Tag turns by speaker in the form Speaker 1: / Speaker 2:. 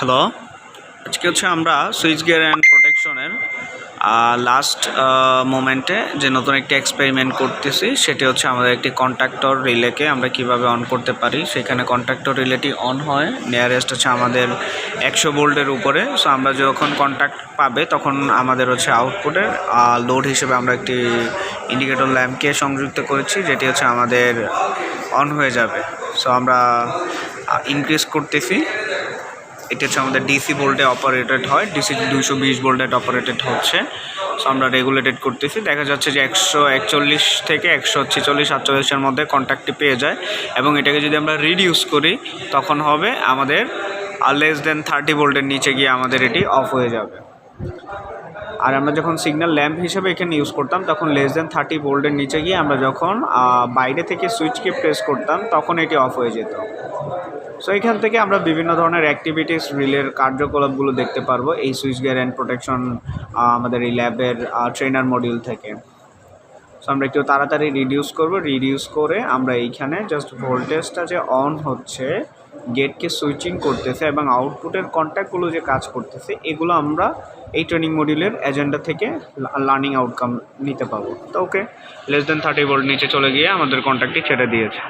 Speaker 1: Hello, আজকে হচ্ছে আমরা সুইচ গিয়ার অ্যান্ড প্রোটেকশনের লাস্ট মোমেন্টে যে নতুন একটি এক্সপেরিমেন্ট করতেছি সেটি হচ্ছে আমাদের একটি কন্ট্যাক্টর রিলেকে আমরা কিভাবে অন করতে পারি। সেখানে কন্ট্যাক্টর রিলেটি অন হয়, নিয়ারেস্ট হচ্ছে আমাদের 100 ভোল্টের উপরে। সো আমরা যখন কন্ট্যাক্ট পাবে তখন আমাদের হচ্ছে আউটপুটের লোড হিসেবে আমরা একটি ইন্ডিকেটর ল্যাম্পকে সংযুক্ত করেছি, যেটি হচ্ছে আমাদের অন হয়ে যাবে। সো আমরা ইনক্রিজ করতেছি। এটা হচ্ছে আমাদের ডিসি ভোল্টে অপারেটেড হয়, ডিসি 220 ভোল্টে অপারেটেড হচ্ছে। সো আমরা রেগুলেটেড করতেছি। দেখা যাচ্ছে যে 141 থেকে 146-48-এর মধ্যে কন্ট্যাক্টটি পেয়ে যায়, এবং এটাকে যদি আমরা রিডিউস করি তখন হবে আমাদের লেস দেন 30 ভোল্টের নিচে গিয়ে আমাদের এটি অফ হয়ে যাবে। আর আমরা যখন সিগন্যাল ল্যাম্প হিসেবে এখানে ইউজ করতাম তখন লেস দেন 30 ভোল্টের নিচে গিয়ে আমরা যখন বাইরে থেকে সুইচকে প্রেস করতাম তখন এটি অফ হয়ে যেত। সো এখান থেকে আমরা বিভিন্ন ধরনের অ্যাক্টিভিটিস রিলের কার্যকলাপগুলো দেখতে পারবো এই সুইচ গিয়ার অ্যান্ড প্রোটেকশন আমাদের এই ল্যাবের ট্রেনার মডিউল থেকে। সো আমরা একটু তাড়াতাড়ি রিডিউস করে আমরা এইখানে জাস্ট ভোল্টেজটা যে অন হচ্ছে, গেটকে সুইচিং করতেছে এবং আউটপুটের কন্ট্যাক্টগুলো যে কাজ করতেছে, এগুলো আমরা এই ট্রেনিং মডিউলের এজেন্ডা থেকে লার্নিং আউটকাম নিতে পারবো। তো ওকে, লেস দেন 30 ভোল্ট নিচে চলে গিয়ে আমাদের কন্ট্যাক্টটি ছেড়ে দিয়েছে।